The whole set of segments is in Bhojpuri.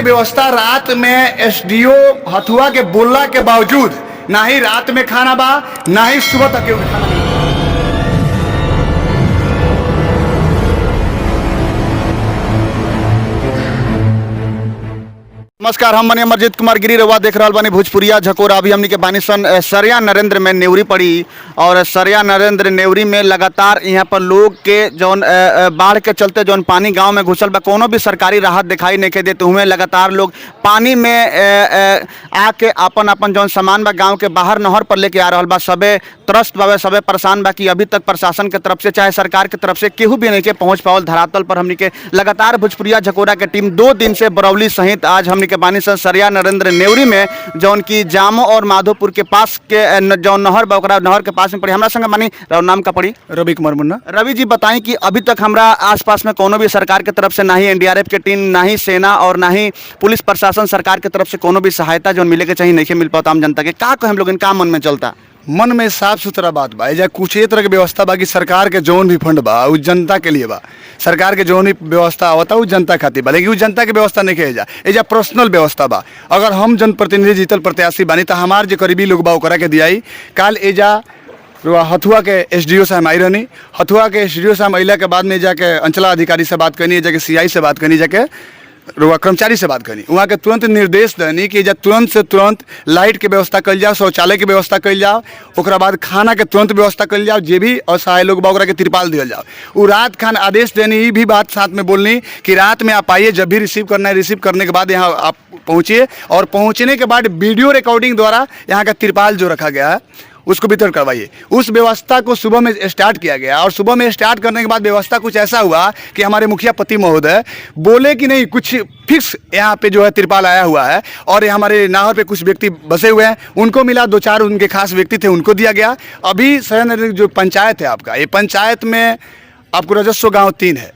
की व्यवस्था रात में एसडीओ हथुआ के बोलला के बावजूद ना ही रात में खाना बा ना ही सुबह तक के खाना। नमस्कार, हम बने अमरजीत कुमार गिरी रवा देख रहा बानी भोजपुरिया झकोरा। अभी हमनी के बानी सन सरिया नरेंद्र में नेवरी पड़ी और सरिया नरेंद्र नेवरी में लगातार यहाँ पर लोग के जौन बाढ़ के चलते जौन पानी गांव में घुसल बा, कोनो भी सरकारी राहत दिखाई नहीं के देते हुए लगातार लोग पानी में आके अपन अपन जौन सामान बा गाँव के बाहर नहर पर लेके आ रहा बा। सबे त्रस्त बा, सबे परेशान बा कि अभी तक प्रशासन के तरफ से चाहे सरकार के तरफ से केहू भी नहीं के पहुँच पावल धरातल पर। हमनी के लगातार भोजपुरिया झकोरा के टीम 2 दिन से बरौली सहित आज हमनी के बानी सन सरिया नरेंद्र नेवरी में जौन की जामो और माधोपुर के पास के जौन नहर बा ओकरा नहर के पास में पड़ी। हमरा संग मानी नाम का पड़ी रवि कुमार मुन्ना। रवि जी बताएं कि अभी तक हमरा आसपास में कोनो भी सरकार के तरफ से ना ही एनडीआरएफ के टीम, ना ही सेना और ना ही पुलिस प्रशासन सरकार के तरफ से कोनो भी सहायता जो मिले के चाहिए नहीं मिल पाता आम जनता के। का हम लोग इनका मन में चलता मन में साफ सुथरा बात बा, एजा कुछ ये तरह के व्यवस्था बा कि सरकार के जौन भी फंड बा उस जनता के लिए बा। सरकार के जौन भी व्यवस्था आवता उस जनता खातिर बा, लेकिन उस जनता के व्यवस्था नहीं एजा एजा पर्सनल व्यवस्था बा। अगर हम जनप्रतिनिधि जीतल प्रत्याशी बानी तो हमार जो करीबी लोग बा ओकरा के दियाई। काल एजा हथुआ के एसडीओ साहब आई रहनी। हथुआ के एसडीओ साहब अला के बाद में जाके अंचलाधिकारी से बात करनी, जाके सीआई से बात करनी, जाके कर्मचारी से बात करनी। वहाँ के तुरंत निर्देश देनी कि जब तुरंत से तुरंत लाइट के व्यवस्था कल जाओ, शौचालय के व्यवस्था कल जाओ, ओकरा बाद खाना के तुरंत व्यवस्था कल जाओ, जे भी असहाय लोग बा ओकरा के तिरपाल दिया जाओ। वो रात खान आदेश देनी, ये भी बात साथ में बोलनी कि रात में आप आइए, जब भी रिसीव करना है रिसीव करने के बाद यहाँ आप पहुँचिए और पहुँचने के बाद वीडियो रिकॉर्डिंग द्वारा यहाँ का तिरपाल जो रखा गया है उसको वितरण करवाइए। उस व्यवस्था को सुबह में स्टार्ट किया गया और सुबह में स्टार्ट करने के बाद व्यवस्था कुछ ऐसा हुआ कि हमारे मुखिया पति महोदय बोले कि नहीं कुछ फिक्स यहाँ पे जो है तिरपाल आया हुआ है और हमारे नाहर पे कुछ व्यक्ति बसे हुए हैं, उनको मिला। 2-4 उनके खास व्यक्ति थे, उनको दिया गया। अभी सरिया जो पंचायत है आपका, ये पंचायत में आपको राजस्व गाँव 3 है,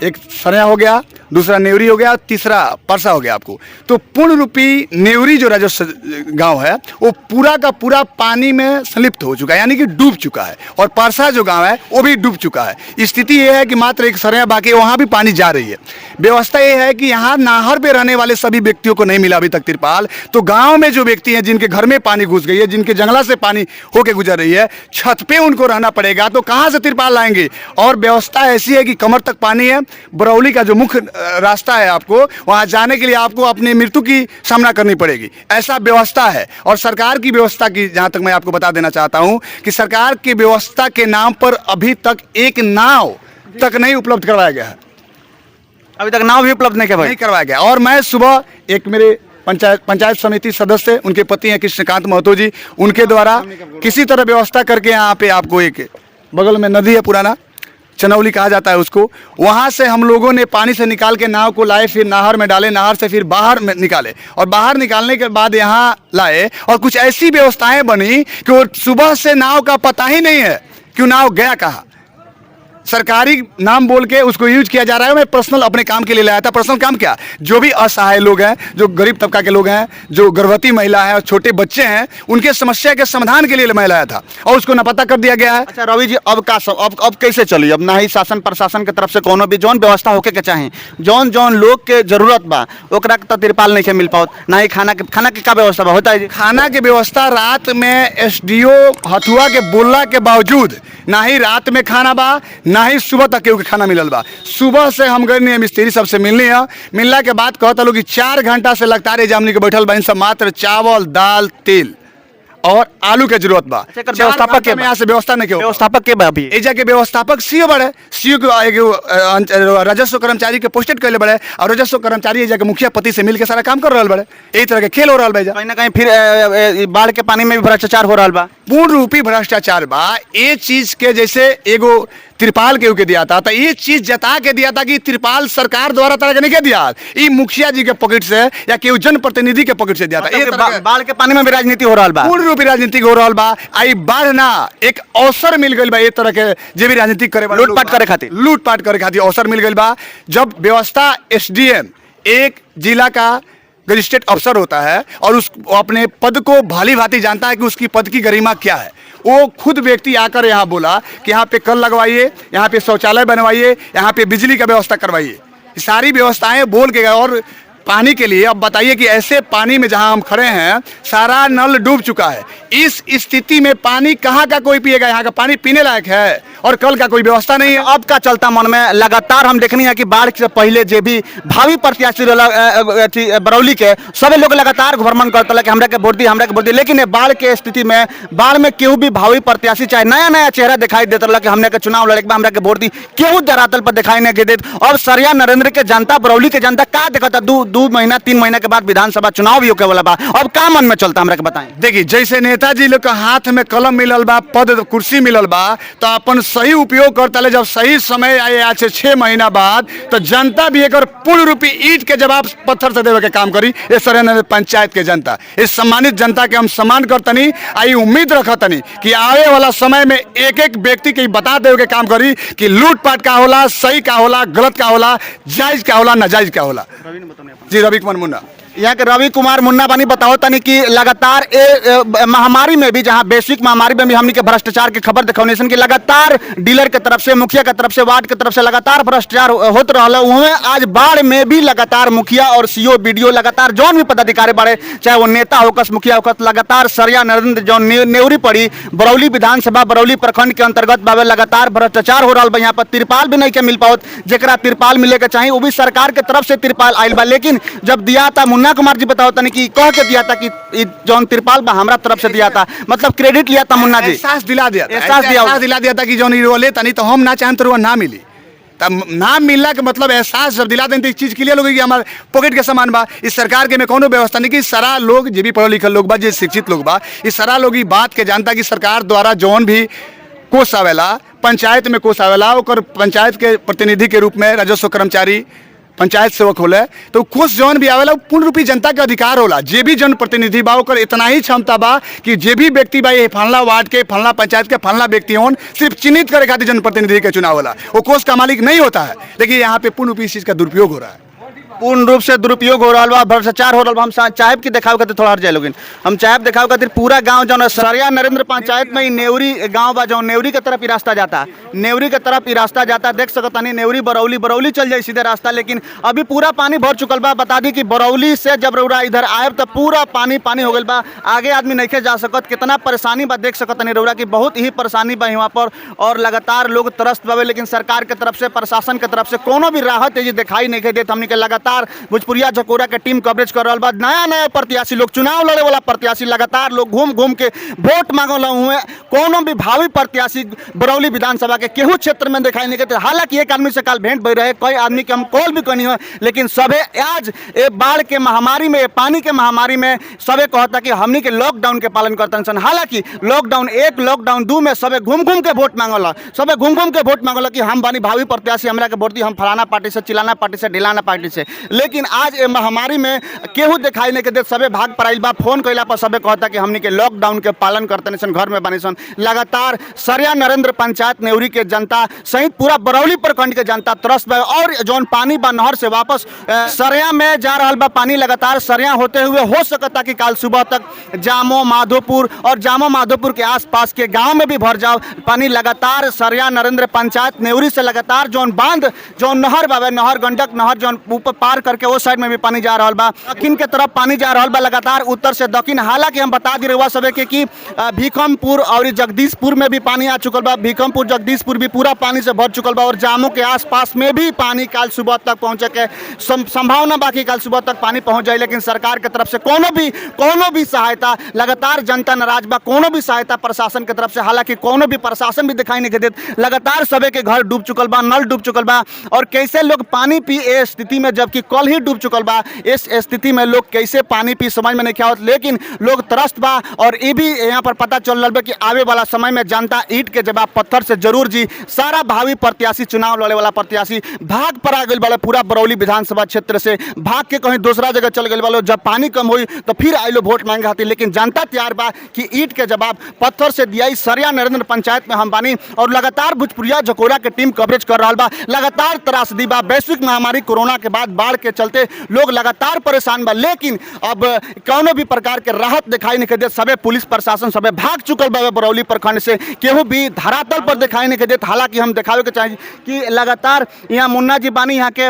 एक सरिया हो गया, दूसरा नेवरी हो गया, तीसरा परसा हो गया आपको। तो पूर्ण रूपी नेवरी जो राजस्व गांव है वो पूरा का पूरा पानी में संलिप्त हो चुका है, यानी कि डूब चुका है। और परसा जो गांव है वो भी डूब चुका है। स्थिति ये है कि मात्र एक सरिया बाकी है, वहाँ भी पानी जा रही है। व्यवस्था ये है कि यहाँ नाहर पे रहने वाले सभी व्यक्तियों को नहीं मिला अभी तक तिरपाल। तो गाँव में जो व्यक्ति हैं जिनके घर में पानी घुस गई है, जिनके जंगला से पानी होके गुजर रही है, छत पे उनको रहना पड़ेगा, तो कहाँ से तिरपाल लाएंगे। और व्यवस्था ऐसी है कि कमर तक पानी है। बरौली का जो मुख्य रास्ता है आपको वहां जाने के लिए आपको अपनी मृत्यु की सामना करनी पड़ेगी, ऐसा व्यवस्था है। और सरकार की व्यवस्था की जहां तक मैं आपको बता देना चाहता हूं कि सरकार की व्यवस्था के नाम पर अभी तक एक नाव तक नहीं उपलब्ध करवाया गया है। अभी तक नाव भी उपलब्ध नहीं करवाया गया। और मैं सुबह एक मेरे पंचायत समिति सदस्य, उनके पति हैं कृष्णकांत महतो जी, उनके द्वारा किसी तरह व्यवस्था करके यहाँ पे आपको एक बगल में नदी है, पुराना चनौली कहा जाता है उसको, वहाँ से हम लोगों ने पानी से निकाल के नाव को लाए, फिर नहर में डाले, नहर से फिर बाहर में निकाले और बाहर निकालने के बाद यहाँ लाए। और कुछ ऐसी व्यवस्थाएं बनी कि वो सुबह से नाव का पता ही नहीं है कि नाव गया कहाँ। सरकारी नाम बोल के उसको यूज किया जा रहा है। मैं पर्सनल अपने काम के लिए लाया था। पर्सनल काम क्या, जो भी असहाय लोग हैं, जो गरीब तबका के लोग हैं, जो गर्भवती महिला है और छोटे बच्चे हैं, उनके समस्या के समाधान के लिए मैं लाया था और उसको नापता कर दिया गया है। अच्छा रवि जी, अब कैसे चली? अब ना ही शासन प्रशासन के तरफ से कोनो भी जौन व्यवस्था होके के चाहे, जौन जौन लोग के जरूरत बा ओकरा के तिरपाल नहीं मिल पाओ, ना ही खाना के का व्यवस्था होता है। खाना के व्यवस्था रात में एसडीओ हथुआ के बोलला के बावजूद ना ही रात में खाना बा ना ही सुबह तक के खाना मिलल बा। सुबह से हम गए नहीं मिस्त्री सबसे मिलनी है, मिलने के बाद कहता लोग कि 4 घंटा से लगातार एजामनी के बैठल बा, सब मात्र चावल दाल तेल और आलू के जरूरत बा। व्यवस्थापक के यहाँ से व्यवस्था नहीं, व्यवस्थापक के अभी एजा के व्यवस्थापक सीओ बड़े, सीओ के राजस्व कर्मचारी के पोस्टेड कर ले बड़े और राजस्व कर्मचारी एजा के मुखिया पति से मिलकर सारा काम कर रहा बड़े। यही तरह के खेल हो रहा बा। कहीं ना कहीं फिर बाढ़ के पानी में भी भ्रष्टाचार हो रहा बा, पूर्ण रूपी भ्रष्टाचार बा। ये चीज के जैसे एगो तिरपाल के दिया था, तो ये चीज जता के दिया था कि तिरपाल सरकार द्वारा तरह के नहीं दिया, ये मुखिया जी के पॉकेट से या केहू जनप्रतिनिधि के पॉकेट से दिया था। बाढ़ के पानी में भी राजनीति हो रहा बा, पूर्ण रूपी राजनीति हो रहा बा। आई बाढ़ ना एक अवसर मिल गई बा, ये तरह के जे भी राजनीति करे, लूटपाट करे खातिर अवसर मिल गई बा। जब व्यवस्था एसडीएम एक जिला का रजिस्ट्रेट अफसर होता है और उस अपने पद को भली भांति जानता है कि उसकी पद की गरिमा क्या है, वो खुद व्यक्ति आकर यहाँ बोला कि यहाँ पे कल लगवाइए, यहाँ पे शौचालय बनवाइए, यहाँ पे बिजली का व्यवस्था करवाइए, सारी व्यवस्थाएं बोल के गए। और पानी के लिए। अब बताइए कि ऐसे पानी में जहां हम खड़े हैं सारा नल डूब चुका है। इस स्थिति में पानी कहाँ का कोई पिएगा? यहाँ का पानी पीने लायक है और कल का कोई व्यवस्था नहीं है। अब का चलता मन में लगातार हम देखनी है कि बाढ़ से पहले जे भी भावी प्रत्याशी बरौली के सभी लोग लगातार भ्रमण करता कि हमरा के वोट दी, लेकिन ये बाढ़ के स्थिति में बाढ़ में केहू भी भावी प्रत्याशी चाहे नया नया चेहरा दिखाई देता रहा कि हमने के चुनाव लड़े हमरा के वोट दी, केहू धरातल पर दिखाई नहीं देत। अब सरिया नरेंद्र के जनता, बरौली के जनता का देखता 2 महीना 3 महीना के बाद विधानसभा चुनाव भी होके वाला बा। अब का मन में चलता हमरा के बताएं। देखिए, जैसे नेताजी लोग के हाथ में कलम मिलल बा, पद कुर्सी मिलल बा, तो अपन सही उपयोग करता ले। जब सही समय आए आज से 6 महीना बाद, तो जनता भी एक पूर्ण रूपी ईंट के जवाब पत्थर से देवे के काम करी। ये सरिया पंचायत के जनता, इस सम्मानित जनता के हम सम्मान करतनी, आई उम्मीद रखतनी कि आवे वाला समय में एक एक व्यक्ति के बता देवे के काम करी कि लूटपाट का होला, सही का होला, गलत का होला, जायज का होला, नाजायज का होला। जी, रवि कुमार मुन्ना। यहाँ के रवि कुमार मुन्ना बानी बताओ तनी कि लगातार महामारी में भी, जहाँ वैश्विक महामारी में भी हमनी के भ्रष्टाचार की खबर दिखौने की लगातार डीलर के तरफ से, मुखिया के तरफ से, वार्ड के तरफ से लगातार भ्रष्टाचार होत रहा है। आज बाढ़ में भी लगातार मुखिया और सीओ बीडीओ लगातार जौन भी पदाधिकारी बारे, चाहे वो नेता होकस, मुखिया होकस, लगातार सरिया नरेंद्र जौन नेवरी पड़ी बरौली विधानसभा बरौली प्रखंड के अंतर्गत बाबे लगातार भ्रष्टाचार हो रहा है। यहाँ पर तिरपाल भी नहीं के मिल पाओ, जरा तिरपाल मिले के चाहिए वो भी सरकार के तरफ से तिरपाल आयल बा, लेकिन जब दिया था मुन्ना कुमार जी बताओ तनी कि कह के दिया था कि जौन तिरपाल बा हमरा तरफ से दिया था, मतलब क्रेडिट लिया था मुन्ना जी, एहसास दिला दिया था, एहसास दिला दिया था कि जौन रोले तनी तो हम ना चाहें तो वो ना मिली। तब नाम मिलना के मतलब एहसास जब दिला दें तो इस चीज़ क्लियर हो गई कि हमारे पॉकेट के सामान बा। इस सरकार के में कोनो व्यवस्था नहीं कि सारा लोग जो भी पढ़े लिखल लोग बा, जो शिक्षित लोग बा, इस सारा लोग ये बात के जानता कि सरकार द्वारा जौन भी कोष आवेला, पंचायत में कोष आवेला, ओकर पंचायत के प्रतिनिधि के रूप में राजस्व कर्मचारी, पंचायत सेवक होले, तो कोष जौन भी आवेला पूर्ण रूपी जनता के अधिकार होला। जे भी जनप्रतिनिधि बा ओकर इतना ही क्षमता बा कि जे भी व्यक्ति बा ये फलना वार्ड के, फलना पंचायत के, फलना व्यक्ति होन, सिर्फ चिन्हित करे खातिर जनप्रतिनिधि के चुनाव होला, वो कोष का मालिक नहीं होता है। देखिए, यहाँ पे पूर्ण रूपी इस चीज़ का दुरुपयोग हो रहा है, पूर्ण रूप से दुरुपयोग हो रहा बा, भ्रष्टाचार हो रहा बा। हम चाहेब की दिखाव खातिर थोड़ा हट जाए लोगिन, हम चाहेब दिखाव खातिर पूरा गांव जौन सरिया नरेंद्र पंचायत में नेवरी गांव बा, जौन नेवरी के तरफ ही रास्ता जाता, नेवरी के तरफ ही रास्ता जाता, देख सकता नहीं नेवरी बरौली चल जाए सीधे रास्ता, लेकिन अभी पूरा पानी भर चुकल बा। बता दी कि बरौली से जब रउरा इधर आयब तो पूरा पानी हो गल बा, आगे आदमी नहीं जा सकत, कितना परेशानी बा देख सकता नहीं रउरा की, बहुत ही परेशानी बा यहाँ पर, और लगातार लोग तरस्त बावे, लेकिन सरकार के तरफ से, प्रशासन के तरफ से कोनो भी राहत ये दिखाई नहीं देत। हमनी के लगातार भोजपुरिया झकोरा के टीम कवरेज कर रहा बा। नया नया प्रत्याशी लोग, चुनाव लड़े वाला प्रत्याशी लगातार लोग घूम के वोट मांगल हुए, कोनो भी भावी प्रत्याशी बरौली विधानसभा के केहू क्षेत्र में दिखाई नहीं देते। हालांकि एक आदमी से कल भेंट भई रहे, कई आदमी के हम कॉल भी करनी हो, लेकिन सबे आज ये बाढ़ के महामारी में, पानी के महामारी में सबे कहता कि हमनी के लॉकडाउन के पालन करतन सन। हालांकि लॉकडाउन 1, लॉकडाउन 2 में सबे घूम के वोट मांगल, सबे घूम के वोट मांगल कि हम बानी भावी प्रत्याशी, हमरा के वोट दी, हम फलाना पार्टी से, चिलाना पार्टी से, ढिलाना पार्टी से। लेकिन आज ये महामारी में केहू दिखाई नहीं के दे, सबे भाग पड़ाइल बा। फोन कैला पर सबे कहता कि हमनी के लॉकडाउन के पालन करते सन, घर में बनी सन। लगातार सरिया नरेंद्र पंचायत नेवरी के जनता सहित पूरा बरौली प्रखंड के जनता त्रस्त बा, और जौन पानी बा नहर से वापस सरिया में जा रहा बा पानी, लगातार सरिया होते हुए हो सकता कि कल सुबह तक जामो माधोपुर और जामो माधोपुर के आसपास के गांव में भी भर जाओ पानी। लगातार सरिया नरेंद्र पंचायत नेवरी से लगातार जौन बांध, जौन नहर बाबे, नहर गंडक नहर जौन ऊपर पार करके वो साइड में भी पानी जा रहा बा, दक्षिण के तरफ पानी जा रहा बा, लगातार उत्तर से दक्षिण। हालांकि हम बता दी रहुआ सबे के कि भीखमपुर और जगदीशपुर में भी पानी आ चुकल बा, भीखमपुर जगदीशपुर भी पूरा पानी से भर चुकल बा, और जामो के आसपास में भी पानी कल सुबह तक पहुंचे के संभावना बाकी, कल सुबह तक पानी पहुंच जाए। लेकिन सरकार के तरफ से कोनो भी सहायता, लगातार जनता नाराज बा, कोनो भी सहायता प्रशासन के तरफ से, हालांकि कोनो भी प्रशासन भी दिखाई नहीं देते। लगातार सबे के घर डूब चुकल बा, नल डूब चुकल बा, और कैसे लोग पानी पी ए स्थिति में, जबकि कल ही डूब चुकल बा, इस स्थिति में लोग कैसे पानी पी समझ में नहीं आवत। लेकिन लोग तरस्त बा, और ये भी यहाँ पर पता चल रहा है कि आवे वाला समय में जनता ईंट के जवाब पत्थर से जरूर जी। सारा भावी प्रत्याशी, चुनाव लड़े वाला प्रत्याशी भाग पर आ गए वाले, पूरा बरौली विधानसभा क्षेत्र से भाग के कहीं दूसरा जगह चल गए वाले। जब पानी कम हुई तो फिर आइलो वोट मांगे खातिर, लेकिन जनता तैयार बा कि ईंट के जवाब पत्थर से दिया। सरिया नरेंद्र पंचायत में हम बानी, और लगातार भोजपुरिया झकोरा के टीम कवरेज कर रहा बा। लगातार त्रासदी बा, वैश्विक महामारी कोरोना के बाद बाढ़ के चलते लोग लगातार परेशान बा, लेकिन अब कौनो भी प्रकार के राहत दिखाई नहीं देत। सबे पुलिस प्रशासन सबे भाग चुकल बा बरौली प्रखंड से, केहू भी धरातल पर दिखाई नहीं देत। हालांकि हम दिखावे के चाहिए कि लगातार यहाँ मुन्ना जी बानी, यहाँ के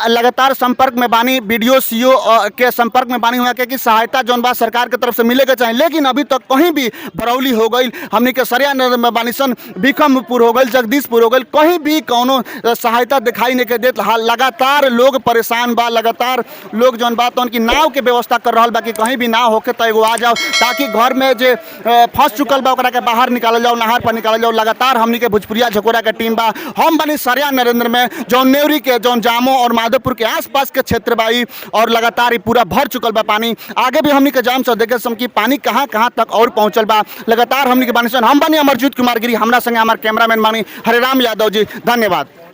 लगातार संपर्क में बानी, बीडीओ सीओ के संपर्क में बानी, हुआ कि सहायता जौन बा सरकार के तरफ से मिले के चाहिए, लेकिन अभी तक कहीं भी बरौली हो गई, हमनी के सरिया नगर में बानिसन, भीखमपुर हो गई, जगदीशपुर हो गई, कहीं भी कौनो सहायता दिखाई नहीं के देत। लगातार लोग परेशान बा, लगातार लोग जौन बा तो उनकी नाव के व्यवस्था कर रहा बा कि कहीं भी नाव होके तो एगो आ जाओ, ताकि घर में जो फंस चुकल बा ओकरा के बाहर निकाल जाओ, नहर पर निकाल जाओ। लगातार हमनी के भोजपुरिया झकोरा के टीम बा, हम बनी सरिया नरेंद्र में जौन नेवरी के जौन जामो और माधोपुर के आसपास के क्षेत्र बाई, और लगातार ये पूरा भर चुकल बा पानी। आगे भी हमनी के जाम से देखे सम कि पानी कहाँ कहाँ तक और पहुंचल बा। लगातार हमनी के बानी हम बनी अमरजीत कुमार गिरी, हमरा संगे हमारे कैमरामैन बानी हरिराम यादव जी। धन्यवाद।